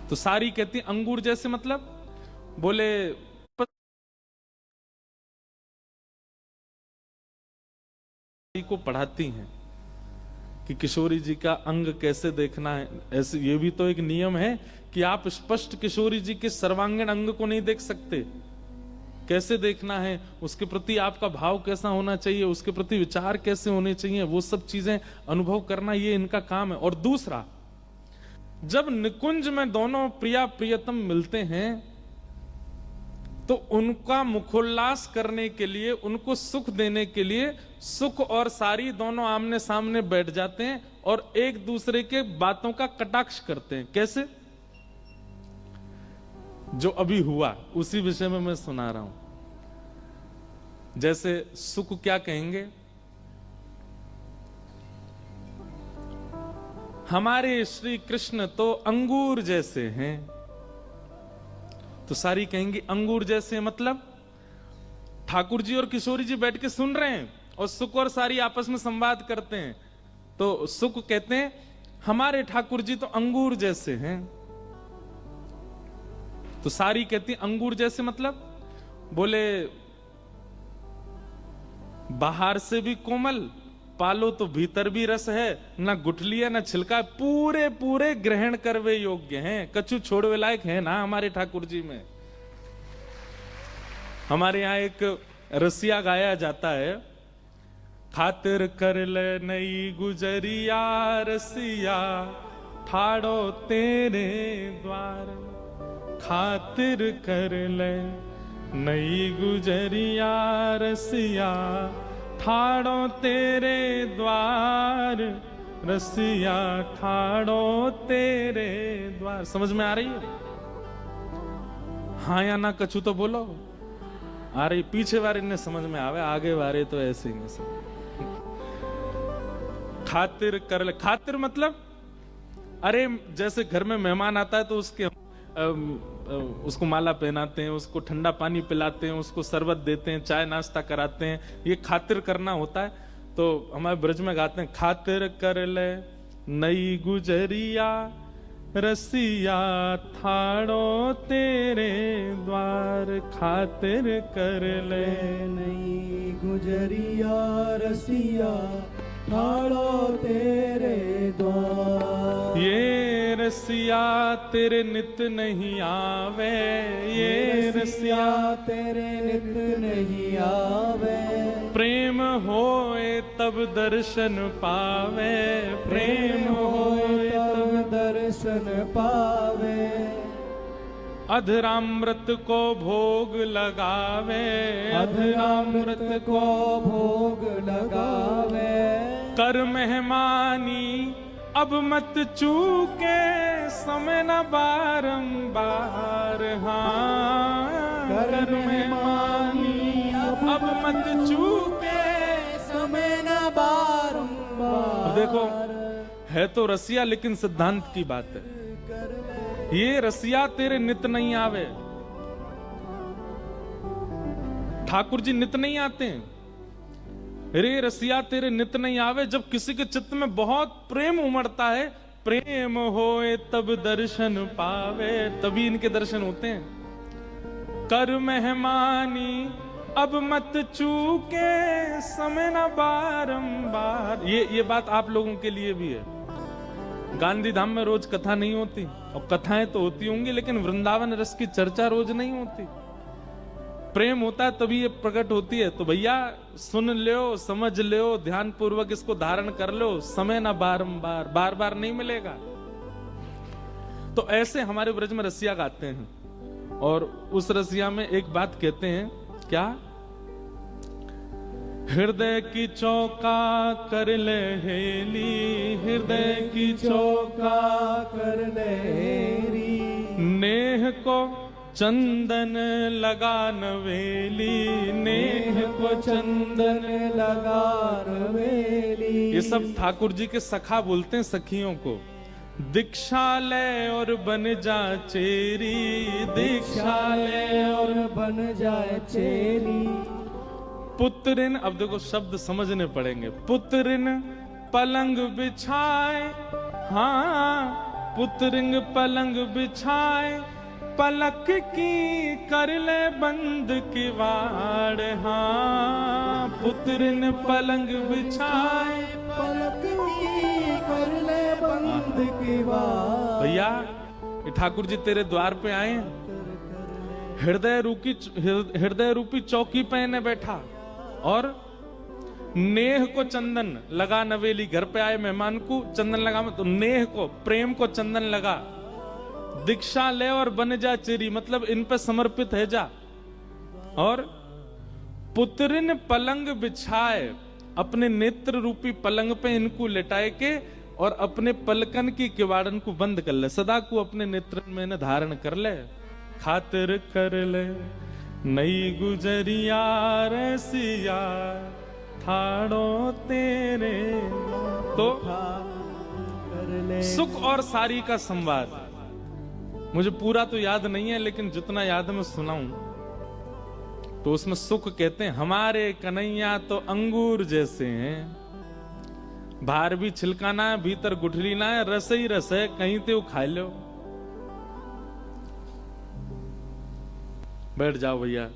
तो सारी कहती अंगूर जैसे मतलब बोले को पढ़ाती हैं कि किशोरी जी का अंग कैसे देखना है। ऐसे ये भी तो एक नियम है कि आप स्पष्ट किशोरी जी के सर्वांगीण अंग को नहीं देख सकते। कैसे देखना है, उसके प्रति आपका भाव कैसा होना चाहिए, उसके प्रति विचार कैसे होने चाहिए, वो सब चीजें अनुभव करना ये इनका काम है। और दूसरा, जब निकुंज में दोनों प्रिया प्रियतम मिलते हैं तो उनका मुखोल्लास करने के लिए, उनको सुख देने के लिए सुख और सारी दोनों आमने सामने बैठ जाते हैं और एक दूसरे के बातों का कटाक्ष करते हैं। कैसे? जो अभी हुआ उसी विषय में मैं सुना रहा हूं। जैसे सुख क्या कहेंगे, हमारे श्री कृष्ण तो अंगूर जैसे हैं। तो सारी कहेंगी अंगूर जैसे मतलब ठाकुर जी और किशोरी जी बैठ के सुन रहे हैं और सुख और सारी आपस में संवाद करते हैं। तो सुख कहते हैं हमारे ठाकुर जी तो अंगूर जैसे हैं। तो सारी कहती अंगूर जैसे मतलब बोले बाहर से भी कोमल, पालो तो भीतर भी रस है, ना गुठली है ना छिलका, पूरे पूरे ग्रहण करवे योग्य हैं, कछु छोड़वे लायक है ना हमारे ठाकुर जी में। हमारे यहाँ एक रसिया गाया जाता है, खातिर कर ले नई गुजरिया रसिया ठाड़ो तेरे द्वार, खातिर कर ले नई गुजरिया रसिया ठाड़ो तेरे द्वार, रसिया ठाड़ो तेरे द्वार। समझ में आ रही है? हाँ या ना कछु तो बोलो। आ रही? पीछे वाले ने समझ में आवे, आगे वाले तो ऐसे ही नहीं समझ। खातिर कर ले, खातिर मतलब अरे जैसे घर में मेहमान आता है तो उसको माला पहनाते हैं, उसको ठंडा पानी पिलाते हैं, उसको शरबत देते हैं, चाय नाश्ता कराते हैं, ये खातिर करना होता है। तो हमारे ब्रज में गाते हैं, खातिर कर ले नई गुजरिया रसिया ठाड़ो तेरे द्वार, खातिर कर ले नई गुजरिया रसिया ठाड़ो तेरे द्वार। ये रसिया तेरे नित नहीं आवे, ये रसिया तेरे नित नहीं आवे, प्रेम होए तब दर्शन पावे, प्रेम होए तब दर्शन पावे, अधरामृत को भोग लगावे, अधरामृत को भोग लगावे, कर मेहमानी अब मत चूके समय न बारंबार, हाँ कर मेहमानी अब मत चूके समय न बारंबार। देखो है तो रसिया लेकिन सिद्धांत की बात है। ये रसिया तेरे नित नहीं आवे, ठाकुर जी नित नहीं आते हैं। रे रसिया तेरे नित नहीं आवे, जब किसी के चित्त में बहुत प्रेम उमड़ता है, प्रेम होए तब दर्शन पावे, तभी इनके दर्शन होते हैं। कर मेहमानी अब मत चूके समय न बारंबार। ये बात आप लोगों के लिए भी है। गांधी धाम में रोज कथा नहीं होती, और कथाएं तो होती होंगी लेकिन वृंदावन रस की चर्चा रोज नहीं होती। प्रेम होता है तभी ये प्रकट होती है। तो भैया सुन लो, समझ लो, ध्यान पूर्वक इसको धारण कर लो, समय ना बारंबार, बार बार नहीं मिलेगा। तो ऐसे हमारे ब्रज में रसिया गाते हैं और उस रसिया में एक बात कहते हैं, क्या? हृदय की चौका कर ले हेली, हृदय की चौका कर ले हेरी, नेह को चंदन लगा नवेली, नेह को चंदन लगा नवेली। ये सब ठाकुर जी के सखा बोलते हैं सखियों को। दीक्षा ले और बन जा चेरी, दीक्षा ले और बन जाए चेरी। पुत्रिन, अब देखो शब्द समझने पड़ेंगे। पुत्रिन पलंग बिछाए, हाँ पुतरिंग पलंग बिछाए, पलक की कर ले बंद किवाड़। हाँ, पुतरिन पलंग बिछाए, पलक की कर ले बंद की बात। भैया ये ठाकुर जी तेरे द्वार पे आए, हृदय रूपी चौकी पे ने बैठा और नेह को चंदन लगा। नवेली घर पे आए मेहमान को चंदन लगा, तो नेह को, प्रेम को चंदन लगा। दीक्षा ले और बन जा चिरी, मतलब इन पे समर्पित है जा। और पुत्रिन पलंग बिछाए, अपने नेत्र रूपी पलंग पे इनको लेटाए के और अपने पलकन की किवाड़न को बंद कर ले, सदा को अपने नेत्र में न धारण कर ले। खातिर कर ले नई गुजरिया रसिया थाड़ो तेरे। तो कर ले सुख और सारी का संवाद मुझे पूरा तो याद नहीं है, लेकिन जितना याद है मैं सुनाऊं। तो उसमें सुख कहते हैं, हमारे कन्हैया तो अंगूर जैसे हैं, बाहर भी छिलकाना है भीतर गुठली ना है, रस ही रस है, कहीं तो खा लो। बैठ जाओ भैया,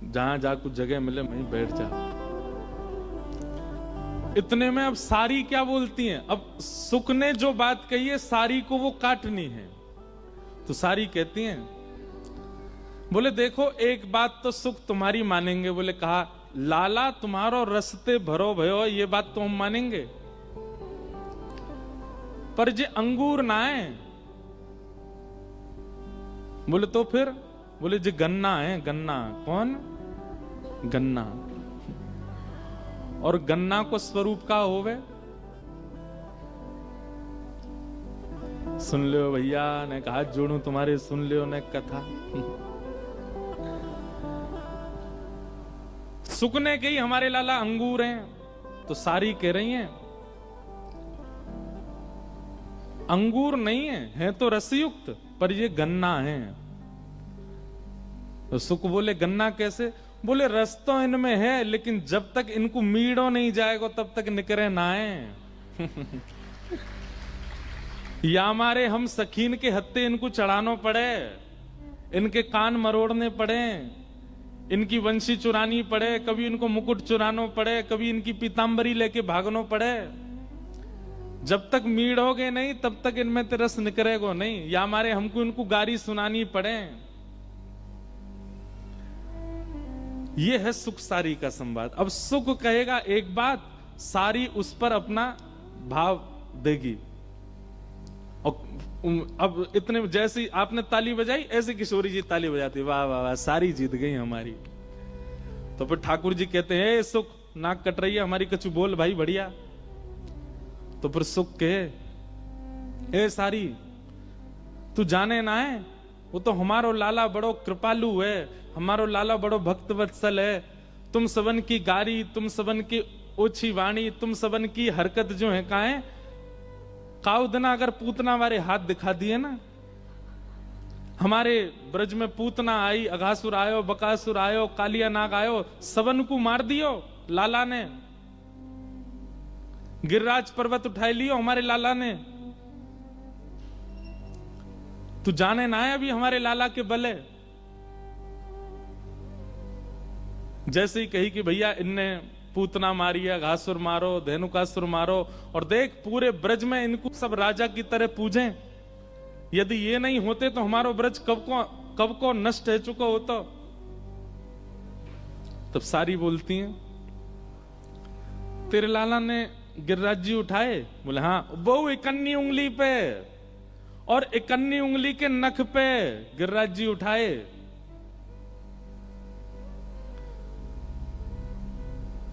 जहां जा कुछ जगह मिले वहीं बैठ जाओ। इतने में अब सारी क्या बोलती हैं, अब सुख ने जो बात कही है सारी को वो काटनी है। तो सारी कहती हैं, बोले देखो एक बात तो सुख तुम्हारी मानेंगे। बोले कहा, लाला तुम्हारो रस्ते भरो भयो, ये बात तो हम मानेंगे, पर जे अंगूर ना है। बोले तो फिर? बोले जे गन्ना है, गन्ना। कौन? गन्ना। और गन्ना को स्वरूप का होवे? सुन लो भैया ने कहा, जोड़ू तुम्हारे सुन लियो ने कथा। सुख ने कही हमारे लाला अंगूर हैं, तो सारी कह रही हैं अंगूर नहीं है तो रसयुक्त, पर ये गन्ना है। तो सुख बोले गन्ना कैसे? बोले रस तो इनमें है, लेकिन जब तक इनको मीड़ो नहीं जाएगा तब तक निकरे ना है। या हमारे हम सखीन के हत्ते इनको चढ़ानो पड़े, इनके कान मरोड़ने पड़े, इनकी वंशी चुरानी पड़े, कभी इनको मुकुट चुरानो पड़े, कभी इनकी पीतांबरी लेके भागनो पड़े। जब तक मीड़ोगे नहीं तब तक इनमें ते रस निकलेगो नहीं। या हमारे हमको इनको गारी सुनानी पड़े। ये है सुख सारी का संवाद। अब सुख कहेगा एक बात, सारी उस पर अपना भाव देगी। और अब इतने, जैसी आपने ताली बजाई ऐसे किशोरी जी ताली बजाती, वाह वाह वाह, सारी जीत गई हमारी। तो फिर ठाकुर जी कहते हैं, ए सुख नाक कट रही है हमारी, कछु बोल भाई बढ़िया। तो फिर सुख कहे, ए सारी तू जाने ना है, वो तो हमारो लाला बड़ो कृपालु है, हमारो लाला बड़ो भक्त वत्सल है। तुम सबन की गारी, तुम सबन की ओछी वाणी, तुम सबन की हरकत जो है का है, काउदना अगर पूतना वाले हाथ दिखा दिए ना, हमारे ब्रज में पूतना आई, अघासुर आयो, बकासुर आयो, कालिया नाग आयो, सबन को मार दियो लाला ने। गिरिराज पर्वत उठाए लियो हमारे लाला ने। तू जाने ना है अभी हमारे लाला के बले। जैसे ही कही कि भैया इनने पूतना मारी है, घासुर मारो, धेनुकासुर मारो, और देख पूरे ब्रज में इनको सब राजा की तरह पूजें। यदि ये नहीं होते तो हमारो ब्रज कब को नष्ट है चुका होता। तब सारी बोलती हैं, तेरे लाला ने गिरिराज जी उठाए? बोले हाँ। वो इकन्नी उंगली पे और इकन्नी उंगली के नख पे गिरिराज जी उठाए।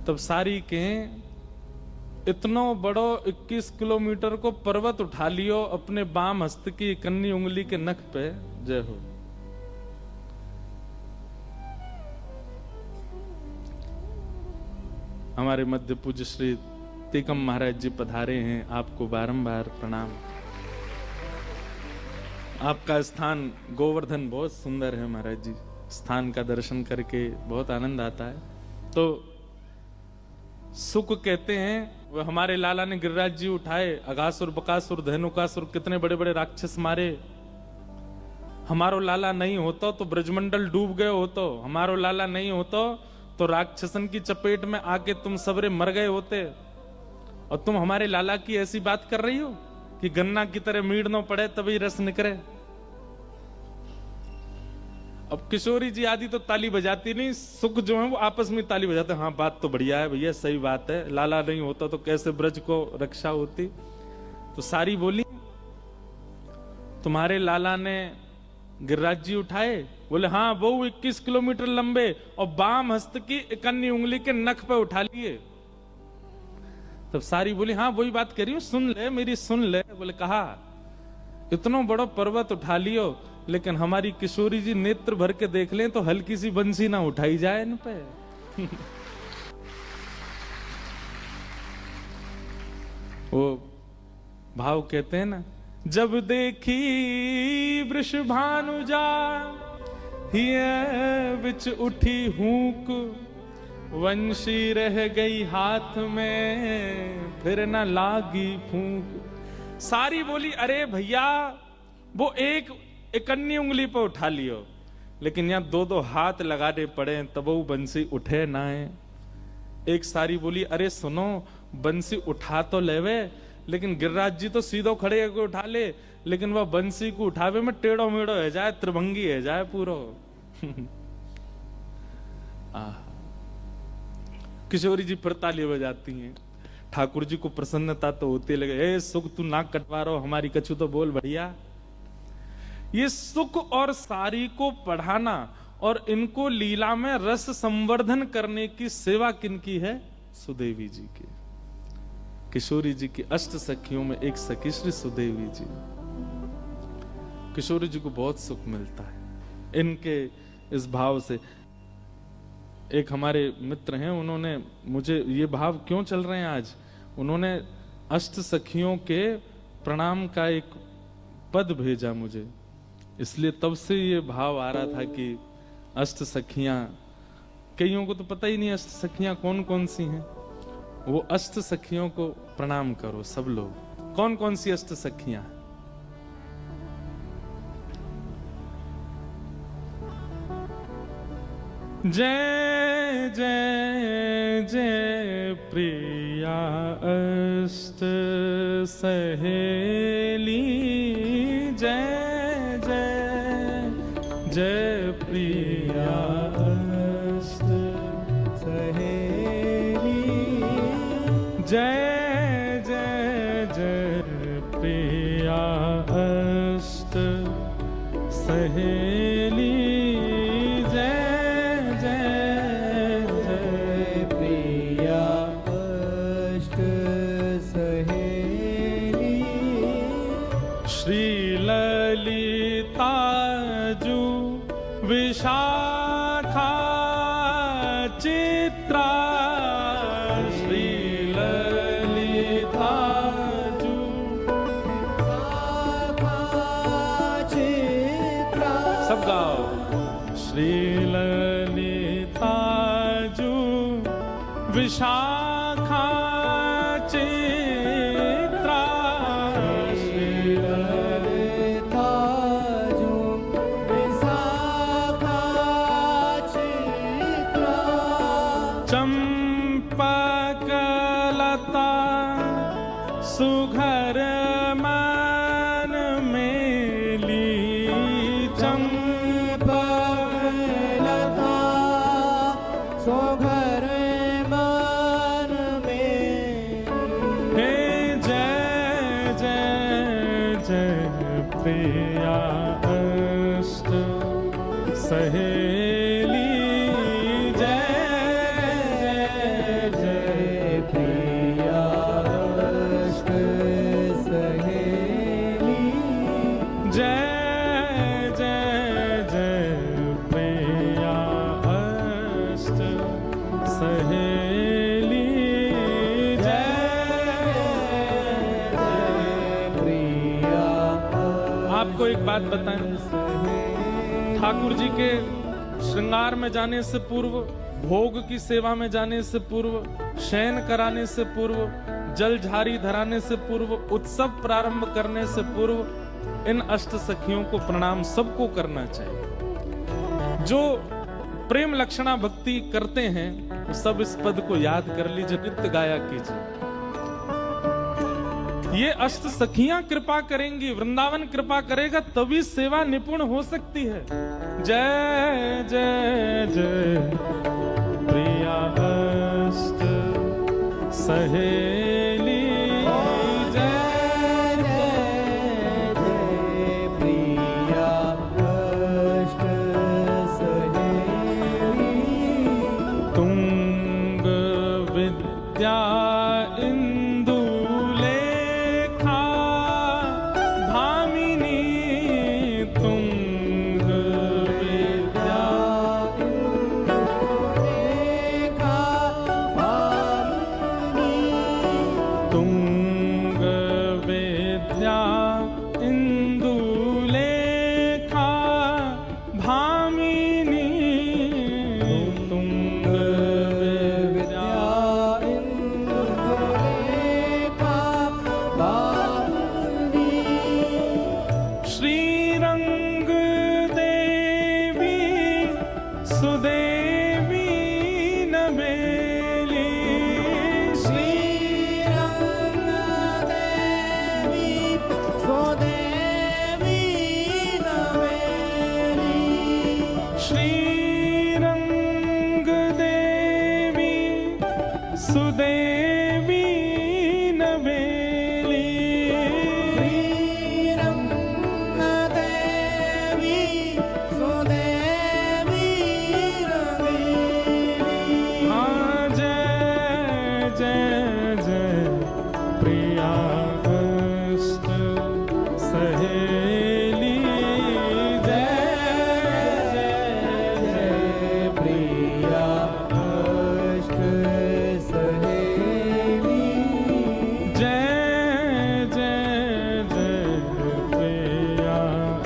तब सारी के इतना बड़ो 21 किलोमीटर को पर्वत उठा लियो अपने बाम हस्त की इकन्नी उंगली के नख पे। जय हो। हमारे मध्य पूज्य श्री टीकम महाराज जी पधारे हैं, आपको बारंबार प्रणाम। आपका स्थान गोवर्धन बहुत सुंदर है महाराज जी, स्थान का दर्शन करके बहुत आनंद आता है। तो सुख कहते हैं वो हमारे लाला ने गिरिराज जी उठाए, अघासुर, बकासुर, धेनुकासुर, कितने बड़े बड़े राक्षस मारे। हमारो लाला नहीं होता तो ब्रजमंडल डूब गए होतो, हमारो लाला नहीं होता तो राक्षसन की चपेट में आके तुम सबरे मर गए होते। और तुम हमारे लाला की ऐसी बात कर रही हो कि गन्ना की तरह मीड़ना पड़े तभी रस निकले। अब किशोरी जी आदि तो ताली बजाती नहीं, सुख जो है वो आपस में ताली बजाते हैं। हाँ बात तो बढ़िया है भैया, सही बात है, लाला नहीं होता तो कैसे ब्रज को रक्षा होती। तो सारी बोली तुम्हारे लाला ने गिरिराज जी उठाए, बोले हाँ वो 21 किलोमीटर लंबे और बाम हस्त की इकन्नी उंगली के नख पे उठा लिए। तब सारी बोली हाँ वही बात करी हूं, सुन ले मेरी सुन ले। बोले कहा इतना बड़ा पर्वत उठा लियो, लेकिन हमारी किशोरी जी नेत्र भर के देख लें तो हल्की सी बंसी ना उठाई जाए इन पे। वो भाव कहते हैं ना, जब देखी वृषभानुजा हिय बिच उठी हूक, वंशी रह गई हाथ में फिर न लागी फूंक। सारी बोली अरे भैया वो एक इकन्नी उंगली पर उठा लियो, लेकिन यहाँ दो दो हाथ लगाने पड़े तब वो बंसी उठे ना है। एक सारी बोली अरे सुनो बंसी उठा तो लेवे, लेकिन गिरिराज जी तो सीधो खड़े होकर उठा ले, लेकिन वह बंसी को उठावे में टेढ़ो मेढ़ो है जाए, त्रिभंगी है जाए पूरो। किशोरी जी फिर ताली बजाती हैं। ठाकुर जी को प्रसन्नता तो होती लगे, ए सुख तू नाक कटवा रहो, हमारी कछु तो बोल बढ़िया। ये सुख और सारी को पढ़ाना और इनको लीला में रस संवर्धन करने की सेवा किनकी है? सुदेवी जी की। किशोरी जी की अष्ट सखियों में एक सखी श्री सुदेवी जी। किशोरी जी को बहुत सुख मिलता है इनके इस भाव से। एक हमारे मित्र हैं, उन्होंने मुझे ये भाव क्यों चल रहे हैं आज, उन्होंने अष्ट सखियों के प्रणाम का एक पद भेजा मुझे, इसलिए तब से ये भाव आ रहा था कि अष्ट सखियां, कईयों को तो पता ही नहीं अष्ट सखियां कौन कौन सी हैं। वो अष्ट सखियों को प्रणाम करो सब लोग। कौन कौन सी अष्ट सखियां? जय जय जय प्रिया अष्ट सहेली, जय जय जय प्रिया अष्ट सहेली, जय जय जय प्रिया अष्ट सहेली, विशाखा चित्रा, श्री ललिता जू चित्रा, सब गाओ। श्री ललिता जू विशाखा चित्रा, श्री ललिता जू सुघर मन मेली, चंपा लता सुघर मन में। हे जय जय जय प्रिया अष्ट सहेली, आपको एक बात बताएं, ठाकुर जी के श्रृंगार में जाने से पूर्व, भोग की सेवा में जाने से पूर्व, शयन कराने से पूर्व, जल झारी धराने से पूर्व, उत्सव प्रारंभ करने से पूर्व इन अष्ट सखियों को प्रणाम सबको करना चाहिए। जो प्रेम लक्षणा भक्ति करते हैं वो सब इस पद को याद कर लीजिए, नित्य गाया कीजिए। ये अष्ट सखियां कृपा करेंगी, वृंदावन कृपा करेगा, तभी सेवा निपुण हो सकती है। जय जय जय प्रिया अष्ट सहेली, जय जय जय प्रिया अष्ट सहेली, तुंग विद्या इंदु लेखा भामिनी, तुंग विद्या लेखा भामिनी, तुंग विद्या इंदु लेखा भामिनी, तुंग विद्या श्रीरंग देवी सुदेवी नबेली, श्रीरंग देवी सुदेवी नबेली, हाँ जय जय जय प्रिया अष्ट सहेली, जय जय जय प्रिया अष्ट सहेली, जय जय जय प्रिया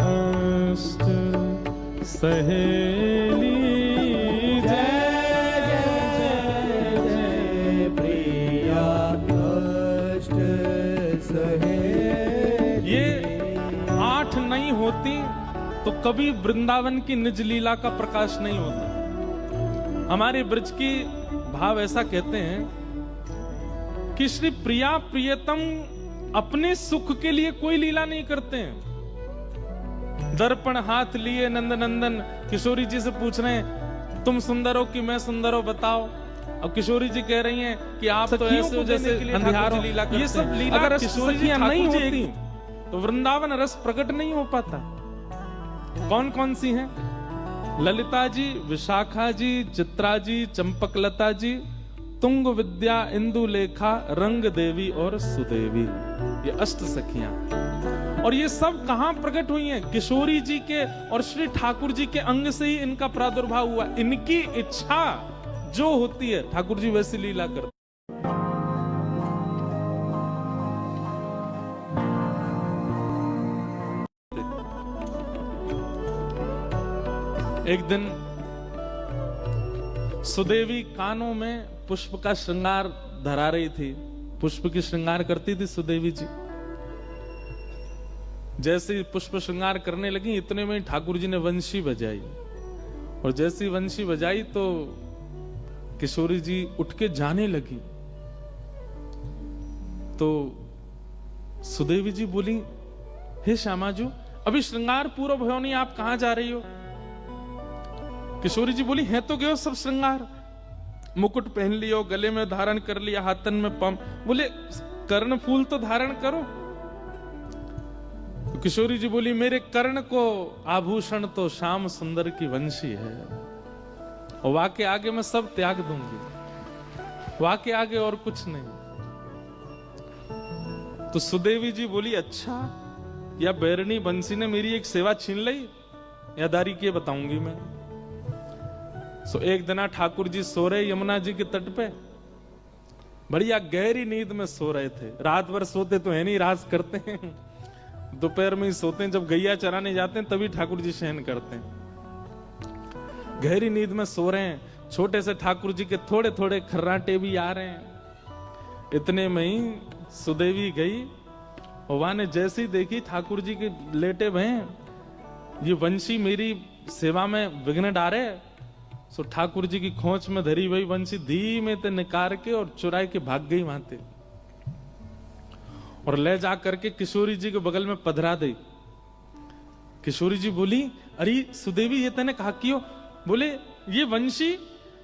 अष्ट सहेली, जय जय जय प्रिया अष्ट सहेली। ये 8 नहीं होती तो कभी वृंदावन की निज लीला का प्रकाश नहीं होता। हमारे ब्रज की भाव ऐसा कहते हैं कि श्री प्रिया प्रियतम अपने सुख के लिए कोई लीला नहीं करते हैं। दर्पण हाथ लिए नंद नंदन किशोरी जी से पूछ रहे हैं तुम सुंदर हो कि मैं सुंदर हो बताओ। अब किशोरी जी कह रही हैं कि आप तो ऐसे हो जैसे अंधियार लीला करते हैं। ये सब लीला अगर किशोरी जी नहीं होती तो वृंदावन रस प्रकट नहीं हो पाता। कौन कौन सी हैं? ललिता जी, विशाखा जी, चित्रा जी, चंपकलता जी, तुंग विद्या, इंदुलेखा, रंग देवी और सुदेवी। ये अष्ट सखियां। और ये सब कहां प्रकट हुई हैं? किशोरी जी के और श्री ठाकुर जी के अंग से ही इनका प्रादुर्भाव हुआ। इनकी इच्छा जो होती है ठाकुर जी वैसी लीला करते। एक दिन सुदेवी कानों में पुष्प का श्रृंगार धरा रही थी। पुष्प की श्रृंगार करती थी सुदेवी जी। जैसे पुष्प श्रृंगार करने लगी इतने में ठाकुर जी ने वंशी बजाई। और जैसी वंशी बजाई तो किशोरी जी उठ के जाने लगी। तो सुदेवी जी बोली, हे श्यामाजू, अभी श्रृंगार पूरा भयो नहीं, आप कहां जा रही हो? किशोरी जी बोली, है तो गयो सब श्रृंगार, मुकुट पहन लियो, गले में धारण कर लिया, हाथन में पम। बोले कर्ण फूल तो धारण करो। तो किशोरी जी बोली, मेरे कर्ण को आभूषण तो श्याम सुंदर की वंशी है, और वाके आगे मैं सब त्याग दूंगी, वाके आगे और कुछ नहीं। तो सुदेवी जी बोली, अच्छा, या बैरनी बंसी ने मेरी एक सेवा छीन ली, या दारी के बताऊंगी मैं। सो एक दिन ठाकुर जी सो रहे यमुना जी के तट पे, बढ़िया गहरी नींद में सो रहे थे। रात भर सोते तो है नहीं, रास करते हैं, दोपहर में ही सोते हैं। जब गैया चराने जाते हैं तभी ठाकुर जी शयन करते हैं। गहरी नींद में सो रहे हैं। छोटे से ठाकुर जी के थोड़े थोड़े खर्राटे भी आ रहे हैं। इतने में ही सुदेवी गई, और वहां ने जैसी देखी ठाकुर जी के लेटे भय, ये वंशी मेरी सेवा में विघ्न डारे। सो ठाकुर जी की खोच में धरी हुई वंशी धीमे ते निकार के और चुराई के भाग गई वहां ते, और ले जा करके किशोरी जी के बगल में पधरा दी। किशोरी जी बोली, अरे सुदेवी ये तने कहा क्यों? बोले, ये वंशी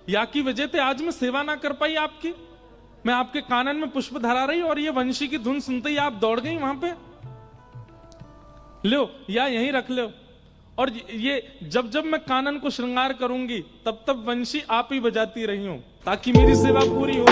या की वजह से आज मैं सेवा ना कर पाई आपकी। मैं आपके कानन में पुष्प धरा रही और ये वंशी की धुन सुनते ही आप दौड़ गई वहां पे। लो या यहीं रख लो, और ये जब जब मैं कानन को श्रृंगार करूंगी तब तब वंशी आप ही बजाती रही हूं ताकि मेरी सेवा पूरी हो।